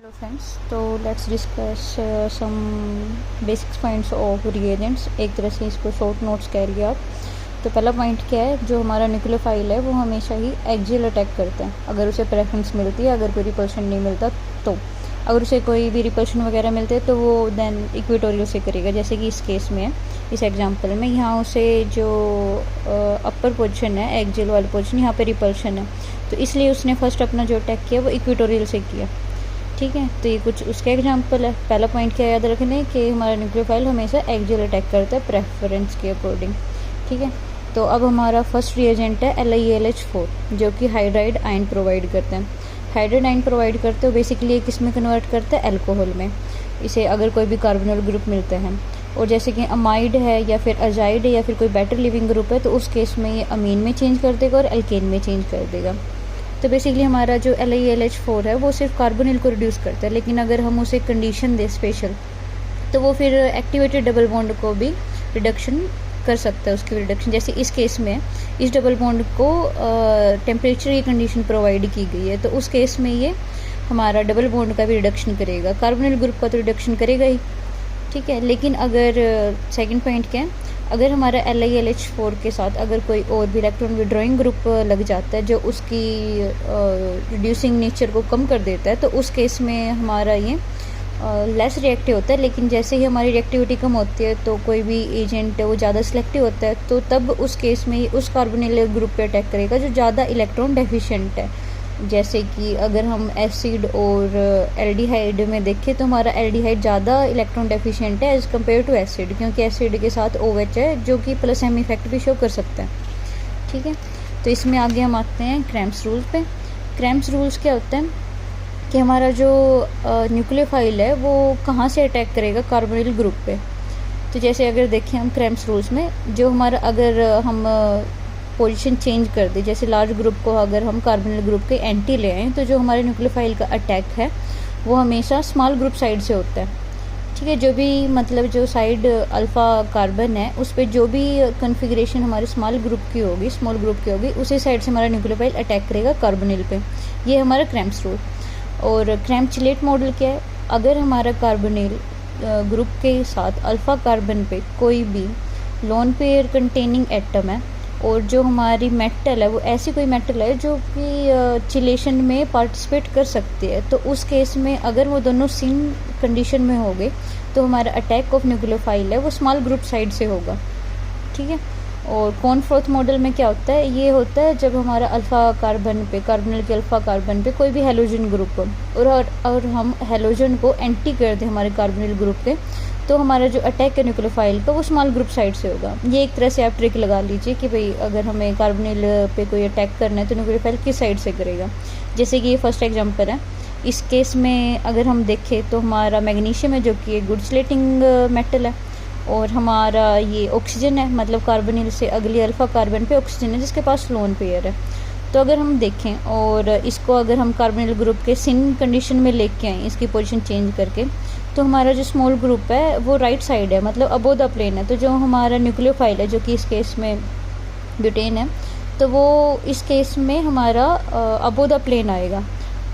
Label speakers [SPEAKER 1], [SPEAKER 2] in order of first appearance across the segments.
[SPEAKER 1] Hello friends, तो let's discuss some basics points of reagents. एक तरह से इसको शॉर्ट नोट्स कह लिया आप। तो पहला पॉइंट क्या है, जो हमारा न्यूक्लियोफाइल है वो हमेशा ही एक्सियल अटैक करता है अगर उसे प्रेफरेंस मिलती है, अगर कोई रिपल्शन नहीं मिलता तो। अगर उसे कोई भी रिपल्शन वगैरह मिलते हैं तो वो देन इक्वेटोरियल से करेगा, जैसे कि इस केस में है, इस एग्जांपल में यहाँ उसे जो अपर पोजीशन है, एक्सियल वाली पोजीशन, यहाँ पे रिपल्शन है, तो इसलिए उसने फर्स्ट अपना जो अटैक किया वो इक्वेटोरियल से किया। ठीक है, तो ये कुछ उसके एग्जांपल है। पहला पॉइंट क्या याद रखना है कि हमारा न्यूक्लियोफाइल हमेशा एक्सियल अटैक करता है प्रेफरेंस के अकॉर्डिंग। ठीक है, तो अब हमारा फर्स्ट रिएजेंट है LiAlH4, जो कि हाइड्राइड आयन प्रोवाइड करते हैं। हाइड्राइड आयन प्रोवाइड करते हो बेसिकली किस में कन्वर्ट करते हैं, अल्कोहल में। इसे अगर कोई भी कार्बोनिल ग्रुप मिलते हैं, और जैसे कि अमाइड है या फिर अजाइड है या फिर कोई बेटर लिविंग ग्रुप है, तो उस केस में ये अमीन में चेंज कर देगा और एल्केन में चेंज कर देगा। तो बेसिकली हमारा जो LiAlH4 है वो सिर्फ कार्बोनिल को रिड्यूस करता है, लेकिन अगर हम उसे कंडीशन दे स्पेशल, तो वो फिर एक्टिवेटेड डबल बॉन्ड को भी रिडक्शन कर सकता है, उसकी रिडक्शन। जैसे इस केस में इस डबल बॉन्ड को टेम्परेचर की कंडीशन प्रोवाइड की गई है, तो उस केस में ये हमारा डबल बॉन्ड का भी रिडक्शन करेगा, कार्बोनिल ग्रुप का तो रिडक्शन करेगा ही। ठीक है, लेकिन अगर सेकंड पॉइंट क्या है, अगर हमारा LiAlH4 के साथ अगर कोई और भी इलेक्ट्रॉन विड्रॉइंग ग्रुप लग जाता है जो उसकी रिड्यूसिंग नेचर को कम कर देता है, तो उस केस में हमारा ये लेस रिएक्टिव होता है। लेकिन जैसे ही हमारी रिएक्टिविटी कम होती है तो कोई भी एजेंट वो ज़्यादा सिलेक्टिव होता है, तो तब उस केस में उस कार्बोनिल ग्रुप पे अटैक करेगा जो ज़्यादा इलेक्ट्रॉन डेफिशिएंट है। जैसे कि अगर हम एसिड और एल्डिहाइड में देखें तो हमारा एल्डिहाइड ज़्यादा इलेक्ट्रॉन डेफिशिएंट है एज़ कम्पेयर टू एसिड, क्योंकि एसिड के साथ OH है जो कि प्लस एम इफेक्ट भी शो कर सकता है। ठीक है, तो इसमें आगे हम आते हैं क्रैम्प्स रूल पे। क्रैम्प्स रूल्स क्या होता है कि हमारा जो न्यूक्लियोफाइल है वो कहाँ से अटैक करेगा, कार्बोनिल ग्रुप पे। तो जैसे अगर देखें हम क्रैम्प्स रूल्स में, जो हमारा अगर हम पोजीशन चेंज कर दे, जैसे लार्ज ग्रुप को अगर हम कार्बोनिल ग्रुप के एंटी ले आएँ, तो जो हमारे न्यूक्लियोफाइल का अटैक है वो हमेशा स्मॉल ग्रुप साइड से होता है। ठीक है, जो भी मतलब जो साइड अल्फ़ा कार्बन है उस पर जो भी कन्फिग्रेशन हमारे स्मॉल ग्रुप की होगी, स्मॉल ग्रुप की होगी, उसी साइड से हमारा न्यूक्लियोफाइल अटैक करेगा कार्बोनिल पे। ये हमारा क्रैम्प्स रूल। और क्रैम्प-चिलेट मॉडल क्या है, अगर हमारा कार्बोनिल ग्रुप के साथ अल्फ़ा कार्बन पे कोई भी लोन पेयर कंटेनिंग एटम है, और जो हमारी मेटल है वो ऐसी कोई मेटल है जो कि चिलेशन में पार्टिसिपेट कर सकती है, तो उस केस में अगर वो दोनों सेम कंडीशन में हो गए तो हमारा अटैक ऑफ न्यूक्लियोफाइल है वो स्मॉल ग्रुप साइड से होगा। ठीक है, और कॉर्नफोर्थ मॉडल में क्या होता है, ये होता है जब हमारा अल्फ़ा कार्बन पे, कार्बोनिल के अल्फ़ा कार्बन पे कोई भी हेलोजन ग्रुप हो, और हम हेलोजन को एंटी कर दें हमारे कार्बोनिल ग्रुप के, तो हमारा जो अटैक है न्यूक्लियोफाइल का वो स्मॉल ग्रुप साइड से होगा। ये एक तरह से आप ट्रिक लगा लीजिए कि भाई अगर हमें कार्बोनिल पे कोई अटैक करना है तो न्यूक्लियोफाइल किस साइड से करेगा। जैसे कि ये फर्स्ट एग्जांपल है, इस केस में अगर हम देखें तो हमारा मैग्नीशियम है जो कि एक गुड चिलेटिंग मेटल है, और हमारा ये ऑक्सीजन है, मतलब कार्बोनिल से अगली अल्फ़ा कार्बन पे ऑक्सीजन है जिसके पास लोन पेयर है। तो अगर हम देखें और इसको अगर हम कार्बोनिल ग्रुप के सिन कंडीशन में लेके आएँ, इसकी पोजीशन चेंज करके, तो हमारा जो स्मॉल ग्रुप है वो राइट साइड है, मतलब अबोव द प्लेन है। तो जो हमारा न्यूक्लियोफाइल है जो कि इस केस में ब्यूटेन है, तो वो इस केस में हमारा अबोव द प्लेन आएगा।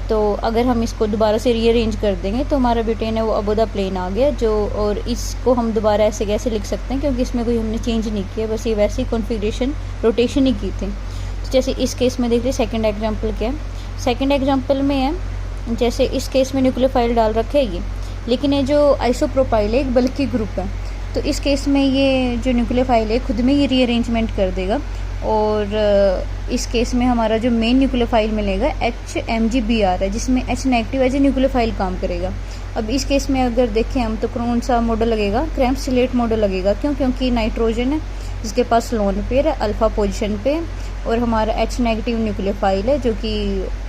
[SPEAKER 1] तो अगर हम इसको दोबारा से रीअरेंज कर देंगे तो हमारा ब्यूटेन है वो अबोव द प्लेन आ गया जो, और इसको हम दोबारा ऐसे कैसे लिख सकते हैं क्योंकि इसमें कोई हमने चेंज नहीं किया, बस ये वैसी कॉन्फ़िगरेशन रोटेशन ही की थी। तो जैसे इस केस में देखिए सेकंड एग्जांपल क्या है, सेकंड एग्जांपल में है जैसे इस केस में न्यूक्लियोफाइल डाल रखे ये, लेकिन ये जो आइसोप्रोपाइल है एक बल्कि ग्रुप है, तो इस केस में ये जो न्यूक्लियोफाइल है खुद में ये रीअरेंजमेंट कर देगा, और इस केस में हमारा जो मेन न्यूक्लियोफाइल मिलेगा HMgBr है, जिसमें H negative as a nucleophile काम करेगा। अब इस केस में अगर देखें हम तो कौन सा मॉडल लगेगा, क्रैम्प्स-चिलेट मॉडल लगेगा। क्यों? क्योंकि नाइट्रोजन है जिसके पास लोन पेयर है अल्फ़ा पोजीशन पे, और हमारा H नेगेटिव न्यूक्लियोफाइल है जो कि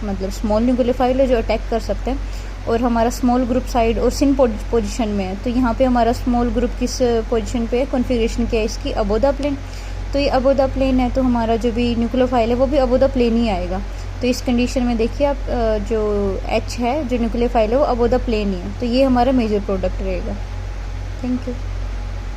[SPEAKER 1] मतलब स्मॉल न्यूक्लियोफाइल है जो अटैक कर सकते हैं, और हमारा स्मॉल ग्रुप साइड और सिन पोजीशन में है। तो यहाँ पे हमारा स्मॉल ग्रुप किस पोजीशन पे है, कॉन्फ़िगरेशन क्या है इसकी, अबोव द प्लेन। तो ये अबोव द प्लेन है तो हमारा जो भी न्यूक्लियोफाइल है वो भी अबोव द प्लेन ही आएगा। तो इस कंडीशन में देखिए आप जो H है जो न्यूक्लियोफाइल है वो अबोव द प्लेन ही है, तो ये हमारा मेजर प्रोडक्ट रहेगा। Thank you.